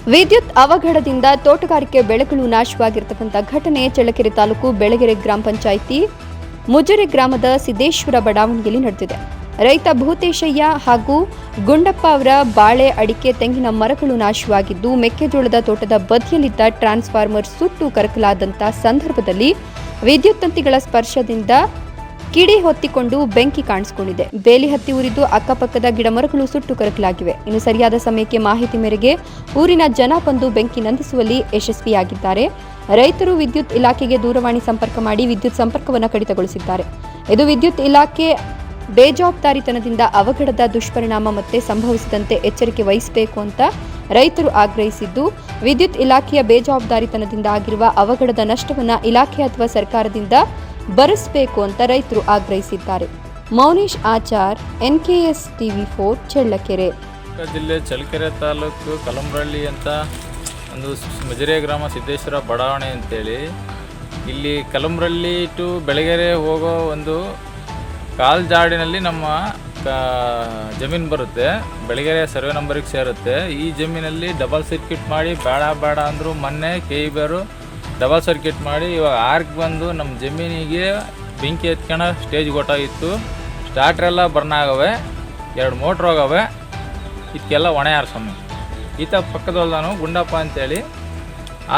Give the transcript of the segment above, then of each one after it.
ವಿದ್ಯುತ್ ಅವಘಡದಿಂದ ತೋಟಗಾರಿಕೆ ಬೆಳೆಗಳು ನಾಶವಾಗಿರತಕ್ಕಂಥ ಘಟನೆ ಚಳ್ಳಕೆರೆ ತಾಲೂಕು ಬೆಳಗೆರೆ ಗ್ರಾಮ ಪಂಚಾಯಿತಿ ಮುಜರೆ ಗ್ರಾಮದ ಸಿದ್ದೇಶ್ವರ ಬಡಾವಣೆಯಲ್ಲಿ ನಡೆದಿದೆ. ರೈತ ಭೂತೇಶಯ್ಯ ಹಾಗೂ ಗುಂಡಪ್ಪ ಅವರ ಬಾಳೆ, ಅಡಿಕೆ, ತೆಂಗಿನ ಮರಗಳು ನಾಶವಾಗಿದ್ದು ಮೆಕ್ಕೆಜೋಳದ ತೋಟದ ಬದಿಯಲ್ಲಿದ್ದ ಟ್ರಾನ್ಸ್ಫಾರ್ಮರ್ ಸುಟ್ಟು ಕರಕಲಾದಂಥ ಸಂದರ್ಭದಲ್ಲಿ ವಿದ್ಯುತ್ ತಂತಿಗಳ ಸ್ಪರ್ಶದಿಂದ ಕಿಡಿ ಹೊತ್ತಿಕೊಂಡು ಬೆಂಕಿ ಕಾಣಿಸಿಕೊಂಡಿದೆ. ಬೇಲಿ ಹತ್ತಿ ಉರಿದು ಅಕ್ಕಪಕ್ಕದ ಗಿಡಮರಗಳು ಸುಟ್ಟು ಕರಕಲಾಗಿವೆ. ಇನ್ನು ಸರಿಯಾದ ಸಮಯಕ್ಕೆ ಮಾಹಿತಿ ಮೇರೆಗೆ ಊರಿನ ಜನ ಬಂದು ಬೆಂಕಿ ನಂದಿಸುವಲ್ಲಿ ಯಶಸ್ವಿಯಾಗಿದ್ದಾರೆ. ರೈತರು ವಿದ್ಯುತ್ ಇಲಾಖೆಗೆ ದೂರವಾಣಿ ಸಂಪರ್ಕ ಮಾಡಿ ವಿದ್ಯುತ್ ಸಂಪರ್ಕವನ್ನು ಕಡಿತಗೊಳಿಸಿದ್ದಾರೆ. ಇದು ವಿದ್ಯುತ್ ಇಲಾಖೆ ಬೇಜವಾಬ್ದಾರಿತನದಿಂದ ಅವಘಡದ ದುಷ್ಪರಿಣಾಮ ಮತ್ತೆ ಸಂಭವಿಸದಂತೆ ಎಚ್ಚರಿಕೆ ವಹಿಸಬೇಕು ಅಂತ ರೈತರು ಆಗ್ರಹಿಸಿದ್ದು, ವಿದ್ಯುತ್ ಇಲಾಖೆಯ ಬೇಜವಾಬ್ದಾರಿತನದಿಂದ ಆಗಿರುವ ಅವಘಡದ ನಷ್ಟವನ್ನು ಇಲಾಖೆ ಅಥವಾ ಸರ್ಕಾರದಿಂದ ಭರಿಸಬೇಕು ಅಂತ ರೈತರು ಆಗ್ರಹಿಸಿದ್ದಾರೆ. Mounesh Achar, NKS TV4, Challakere. ಜಿಲ್ಲೆ ಚಳ್ಳಕೆರೆ ತಾಲೂಕು ಕಲಂಬ್ರಳ್ಳಿ ಅಂತ ಒಂದು ಮುಜರೆ ಗ್ರಾಮ ಸಿದ್ದೇಶ್ವರ ಬಡಾವಣೆ ಅಂತೇಳಿ, ಇಲ್ಲಿ ಕಲಂಬ್ರಳ್ಳಿ ಟು ಬೆಳಗೆರೆ ಹೋಗೋ ಒಂದು ಕಾಲ್ಜಾಡಿನಲ್ಲಿ ನಮ್ಮ ಜಮೀನು ಬರುತ್ತೆ. ಬೆಳಗೆರೆ ಸರ್ವೆ ನಂಬರಿಗೆ ಸೇರುತ್ತೆ. ಈ ಜಮೀನಲ್ಲಿ ಡಬಲ್ ಸರ್ಕ್ಯೂಟ್ ಮಾಡಿ ಬೇಡ ಅಂದರು. ಮೊನ್ನೆ KEB ಡಬಲ್ ಸರ್ಕ್ಯೂಟ್ ಮಾಡಿ ಇವಾಗ ಆರ್ಕ್ ಬಂದು ನಮ್ಮ ಜಮೀನಿಗೆ ಬೆಂಕಿ ಎತ್ಕೊಂಡು ಸ್ಟೇಜ್ ಗೊತ್ತಾಗಿತ್ತು. ಸ್ಟಾರ್ಟ್ರೆಲ್ಲ ಬರ್ನ್ ಆಗವೆ, 2 ಮೋಟ್ರ್ ಹೋಗವೆ. ಇದಕ್ಕೆಲ್ಲ ಹೊಣೆ ಯಾರು ಸ್ವಾಮಿ? ಈತ ಪಕ್ಕದಲ್ಲಾನು ಗುಂಡಪ್ಪ ಅಂತೇಳಿ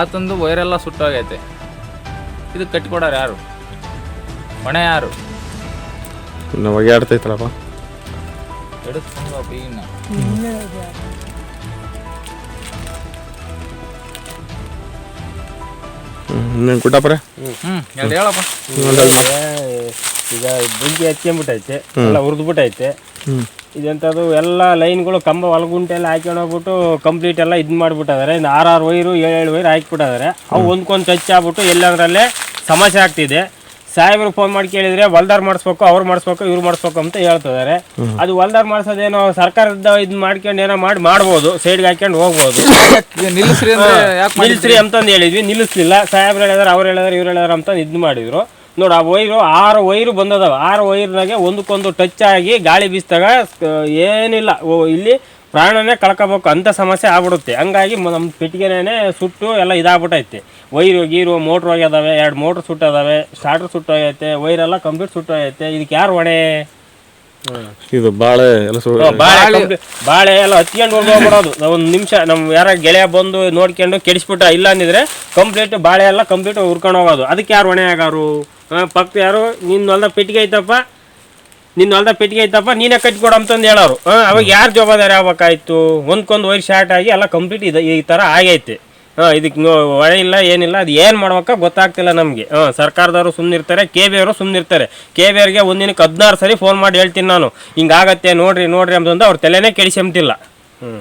ಆತಂದು ವೈರೆಲ್ಲ ಸುಟ್ಟೋಗೈತೆ. ಇದು ಕಟ್ಟಿಕೊಡೋರು ಯಾರು? ಹೊಣೆ ಯಾರು? ಆಡ್ತೈತಲ್ಲಪ್ಪ ಎಡುತ್ತಪ್ಪ ಈಗಿನ ಕುಟಪ್ರೆ ಹೇಳಪ್ಪ. ಈಗ ಬೆಂಕಿ ಹಚ್ಕೊಂಡ್ಬಿಟ್ಟೈತೆ, ಎಲ್ಲ ಹುರಿದ್ಬಿಟ್ಟೈತೆ. ಇದೆಂಥದ್ದು ಎಲ್ಲ ಲೈನ್ಗಳು ಕಂಬ ಹೊಲಗುಂಟೆ ಎಲ್ಲ ಹಾಕ್ಕೊಂಡೋಗ್ಬಿಟ್ಟು ಕಂಪ್ಲೀಟ್ ಎಲ್ಲ ಇದು ಮಾಡಿಬಿಟ್ಟಿದ್ದಾರೆ. 6 ವೈರು 7 ವೈರು ಹಾಕಿಬಿಟ್ಟಿದ್ದಾರೆ. ಅವು ಒಂದ್ಕೊಂಡು ಟಚ್ ಆಗ್ಬಿಟ್ಟು ಎಲ್ಲಂದ್ರಲ್ಲೇ ಸಮಸ್ಯೆ ಆಗ್ತಿದೆ. ಸಾಹೇಬ್ರು ಫೋನ್ ಮಾಡಿ ಕೇಳಿದ್ರೆ ಹೊಲ್ದಾರ್ ಮಾಡಿಸ್ಬೇಕು, ಅವ್ರು ಮಾಡಿಸ್ಬೇಕು, ಇವ್ರು ಮಾಡಿಸ್ಬೇಕು ಅಂತ ಹೇಳ್ತಿದ್ದಾರೆ. ಅದು ಹೊಲ್ದಾರ್ ಮಾಡಿಸೋದೇನೋ ಸರ್ಕಾರದ ಇದು ಮಾಡ್ಕೊಂಡು ಏನೋ ಮಾಡ್ಬೋದು, ಸೈಡ್ಗೆ ಹಾಕ್ಕೊಂಡು ಹೋಗ್ಬೋದು. ನಿಲ್ಲಿಸ್ರಿ ಅಂತಂದು ಹೇಳಿದ್ವಿ, ನಿಲ್ಲಿಸ್ಲಿಲ್ಲ. ಸಾಹೇಬ್ರು ಹೇಳಿದಾರೆ, ಅವ್ರು ಹೇಳಿದಾರೆ, ಇವ್ರು ಹೇಳಿದಾರೆ ಅಂತಂದು ಇದು ಮಾಡಿದ್ರು. ನೋಡಿ, ಆ ವೈರು 6 ವೈರು ಬಂದದಾವ. 6 ವೈರ್ನಾಗೆ ಒಂದಕ್ಕೊಂದು ಟಚ್ ಆಗಿ ಗಾಳಿ ಬೀಸಿದಾಗ ಏನಿಲ್ಲ, ಇಲ್ಲಿ ಪ್ರಾಣನೇ ಕಳ್ಕೋಬೇಕು ಅಂತ ಸಮಸ್ಯೆ ಆಗ್ಬಿಡುತ್ತೆ. ಹಂಗಾಗಿ ನಮ್ಮ ಪೆಟ್ಟಿಗೆನೇ ಸುಟ್ಟು ಎಲ್ಲ ಇದಾಗ್ಬಿಟ್ಟೈತೆ. ವೈರು ಗೀರು ಮೋಟ್ರ್ ಹೋಗ್ಯದಾವೆ, 2 ಮೋಟ್ರ್ ಸುಟ್ಟದಾವೆ, ಸ್ಟಾರ್ಟರ್ ಸುಟ್ಟೋಗೈತೆ, ವೈರೆಲ್ಲ ಕಂಪ್ಲೀಟ್ ಸುಟ್ಟೋಗೈತೆ. ಇದಕ್ಕೆ ಯಾರು ಹೊಣೆ? ಇದು ಬಾಳೆ ಎಲ್ಲ ಹತ್ಕೊಂಡು ಹೋಗ್ಬಿಡೋದು. ಒಂದು ನಿಮಿಷ ನಮ್ಮ ಯಾರ ಗೆಳೆಯ ಬಂದು ನೋಡ್ಕೊಂಡು ಕೆಡಿಸ್ಬಿಟ್ಟ, ಇಲ್ಲ ಅಂದಿದ್ರೆ ಕಂಪ್ಲೀಟ್ ಬಾಳೆ ಎಲ್ಲ ಕಂಪ್ಲೀಟ್ ಹುರ್ಕೊಂಡು ಹೋಗೋದು. ಅದಕ್ಕೆ ಯಾರು ಹೊಣೆ ಆಗಾರು? ಪಕ್ಕ ಯಾರು ನಿನ್ನ ಹೊಲ್ದ ಪೆಟ್ಟಿಗೆ ಐತಪ್ಪ, ನೀನೇ ಕಟ್ಕೊಡು ಅಂತಂದು ಹೇಳೋರು. ಅವಾಗ ಯಾರು ಜವಾಬ್ದಾರಿ ಆಗ್ಬೇಕಾಯ್ತು? ಒಂದ್ಕೊಂದು ವೈರ್ ಶಾರ್ಟ್ ಆಗಿ ಎಲ್ಲ ಕಂಪ್ಲೀಟ್ ಈ ಥರ ಆಗೈತೆ. ಇದಕ್ಕೆ ಹೊಣೆ ಇಲ್ಲ, ಏನಿಲ್ಲ. ಅದು ಏನು ಮಾಡ್ಬೇಕ ಗೊತ್ತಾಗ್ತಿಲ್ಲ ನಮಗೆ. ಸರ್ಕಾರದವರು ಸುಮ್ಮನಿರ್ತಾರೆ, KEB ಅವರು ಸುಮ್ಮನಿರ್ತಾರೆ. KEB ಅವ್ರಿಗೆ ಒಂದಿನಕ್ಕೆ 16 ಸರಿ ಫೋನ್ ಮಾಡಿ ಹೇಳ್ತೀನಿ ನಾನು, ಹಿಂಗಾಗತ್ತೆ ನೋಡ್ರಿ ಅಂತಂದು ಅವ್ರ ತಲೆನೇ ಕೆಡಿಸ್ಕೊಂತಿಲ್ಲ.